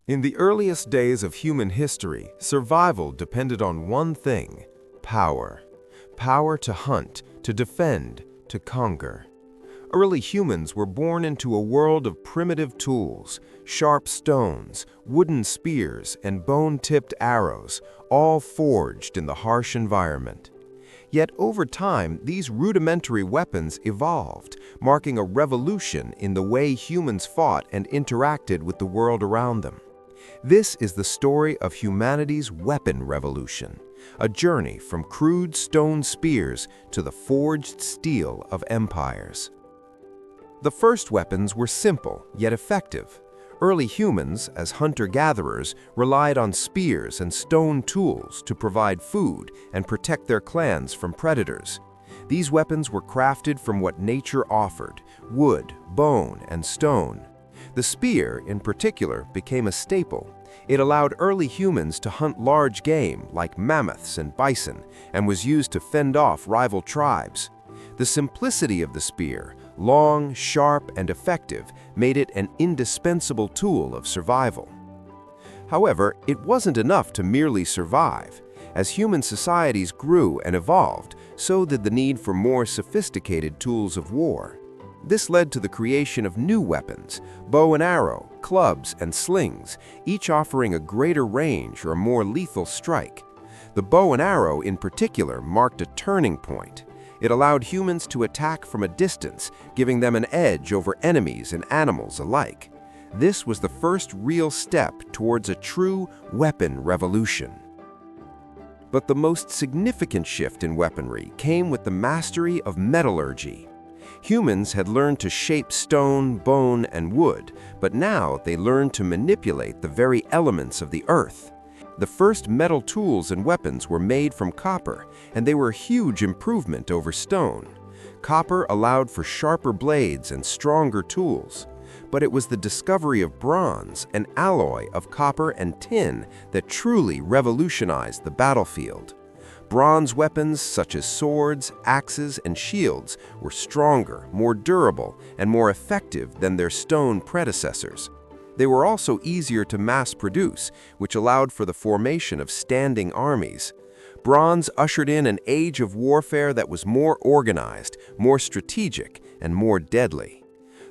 In the earliest days of human history, survival depended on one thing: power. Power to hunt, to defend, to conquer. Early humans were born into a world of primitive tools, sharp stones, wooden spears, and bone-tipped arrows, all forged in the harsh environment. Yet over time, these rudimentary weapons evolved, marking a revolution in the way humans fought and interacted with the world around them. This is the story of humanity's weapon revolution, a journey from crude stone spears to the forged steel of empires. The first weapons were simple, yet effective. Early humans, as hunter-gatherers, relied on spears and stone tools to provide food and protect their clans from predators. These weapons were crafted from what nature offered: wood, bone, and stone. The spear, in particular, became a staple. It allowed early humans to hunt large game, like mammoths and bison, and was used to fend off rival tribes. The simplicity of the spear, long, sharp, and effective, made it an indispensable tool of survival. However, it wasn't enough to merely survive. As human societies grew and evolved, so did the need for more sophisticated tools of war. This led to the creation of new weapons: bow and arrow, clubs, and slings, each offering a greater range or a more lethal strike. The bow and arrow, in particular, marked a turning point. It allowed humans to attack from a distance, giving them an edge over enemies and animals alike. This was the first real step towards a true weapon revolution. But the most significant shift in weaponry came with the mastery of metallurgy. Humans had learned to shape stone, bone, and wood, but now they learned to manipulate the very elements of the earth. The first metal tools and weapons were made from copper, and they were a huge improvement over stone. Copper allowed for sharper blades and stronger tools. But it was the discovery of bronze, an alloy of copper and tin, that truly revolutionized the battlefield. Bronze weapons such as swords, axes, and shields were stronger, more durable, and more effective than their stone predecessors. They were also easier to mass-produce, which allowed for the formation of standing armies. Bronze ushered in an age of warfare that was more organized, more strategic, and more deadly.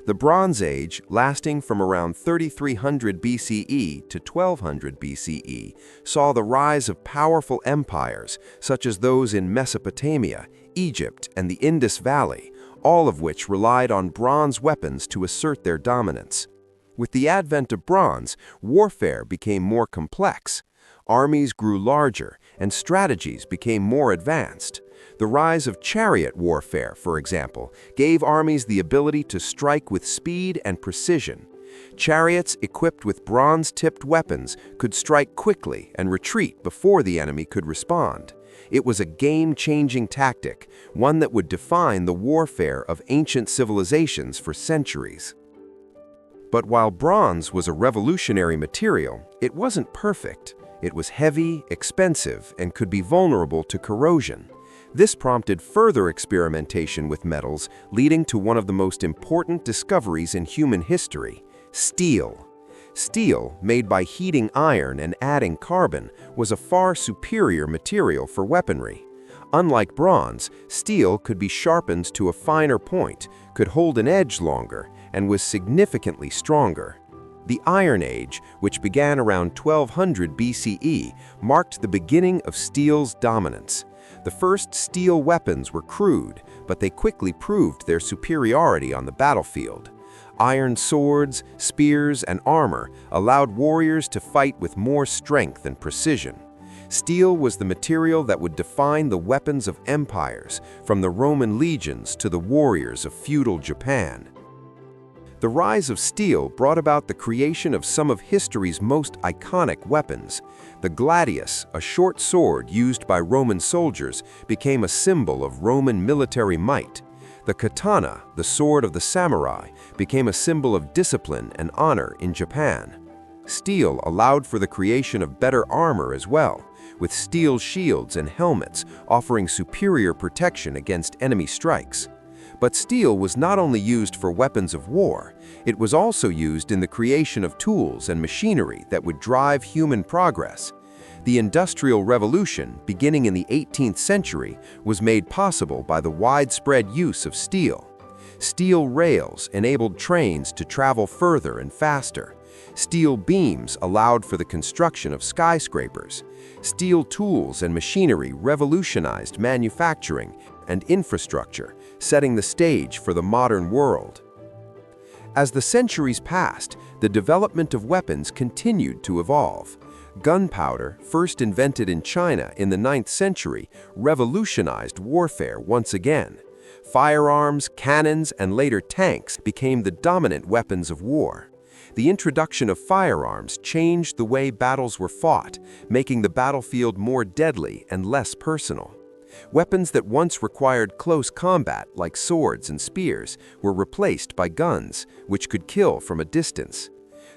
The Bronze Age, lasting from around 3300 BCE to 1200 BCE, saw the rise of powerful empires, such as those in Mesopotamia, Egypt, and the Indus Valley, all of which relied on bronze weapons to assert their dominance. With the advent of bronze, warfare became more complex. Armies grew larger, and strategies became more advanced. The rise of chariot warfare, for example, gave armies the ability to strike with speed and precision. Chariots equipped with bronze-tipped weapons could strike quickly and retreat before the enemy could respond. It was a game-changing tactic, one that would define the warfare of ancient civilizations for centuries. But while bronze was a revolutionary material, it wasn't perfect. It was heavy, expensive, and could be vulnerable to corrosion. This prompted further experimentation with metals, leading to one of the most important discoveries in human history: steel. Steel, made by heating iron and adding carbon, was a far superior material for weaponry. Unlike bronze, steel could be sharpened to a finer point, could hold an edge longer, and was significantly stronger. The Iron Age, which began around 1200 BCE, marked the beginning of steel's dominance. The first steel weapons were crude, but they quickly proved their superiority on the battlefield. Iron swords, spears, and armor allowed warriors to fight with more strength and precision. Steel was the material that would define the weapons of empires, from the Roman legions to the warriors of feudal Japan. The rise of steel brought about the creation of some of history's most iconic weapons. The gladius, a short sword used by Roman soldiers, became a symbol of Roman military might. The katana, the sword of the samurai, became a symbol of discipline and honor in Japan. Steel allowed for the creation of better armor as well, with steel shields and helmets offering superior protection against enemy strikes. But steel was not only used for weapons of war, it was also used in the creation of tools and machinery that would drive human progress. The Industrial Revolution, beginning in the 18th century, was made possible by the widespread use of steel. Steel rails enabled trains to travel further and faster. Steel beams allowed for the construction of skyscrapers. Steel tools and machinery revolutionized manufacturing and infrastructure, setting the stage for the modern world. As the centuries passed, the development of weapons continued to evolve. Gunpowder, first invented in China in the 9th century, revolutionized warfare once again. Firearms, cannons, and later tanks became the dominant weapons of war. The introduction of firearms changed the way battles were fought, making the battlefield more deadly and less personal. Weapons that once required close combat, like swords and spears, were replaced by guns, which could kill from a distance.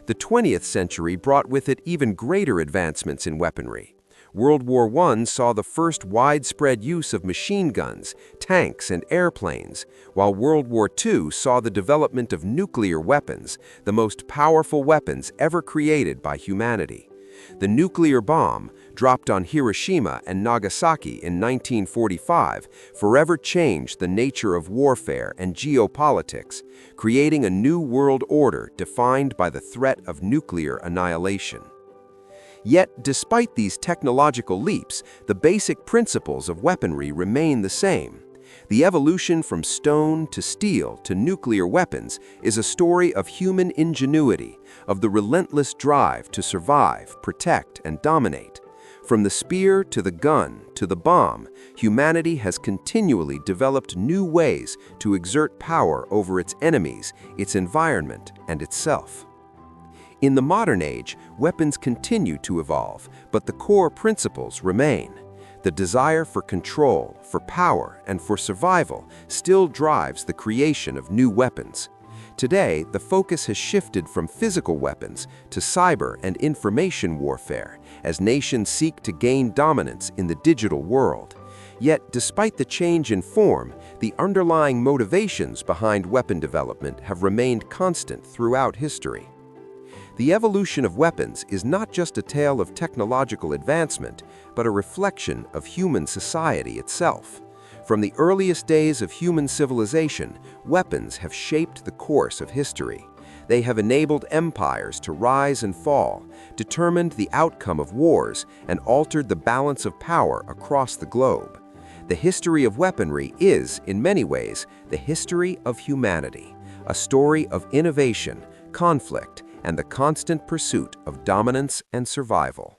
The 20th century brought with it even greater advancements in weaponry. World War I saw the first widespread use of machine guns, tanks, and airplanes, while World War II saw the development of nuclear weapons, the most powerful weapons ever created by humanity. The nuclear bomb, dropped on Hiroshima and Nagasaki in 1945, forever changed the nature of warfare and geopolitics, creating a new world order defined by the threat of nuclear annihilation. Yet, despite these technological leaps, the basic principles of weaponry remain the same. The evolution from stone to steel to nuclear weapons is a story of human ingenuity, of the relentless drive to survive, protect, and dominate. From the spear to the gun to the bomb, humanity has continually developed new ways to exert power over its enemies, its environment, and itself. In the modern age, weapons continue to evolve, but the core principles remain. The desire for control, for power, and for survival still drives the creation of new weapons. Today, the focus has shifted from physical weapons to cyber and information warfare, as nations seek to gain dominance in the digital world. Yet, despite the change in form, the underlying motivations behind weapon development have remained constant throughout history. The evolution of weapons is not just a tale of technological advancement, but a reflection of human society itself. From the earliest days of human civilization, weapons have shaped the course of history. They have enabled empires to rise and fall, determined the outcome of wars, and altered the balance of power across the globe. The history of weaponry is, in many ways, the history of humanity, a story of innovation, conflict, and the constant pursuit of dominance and survival.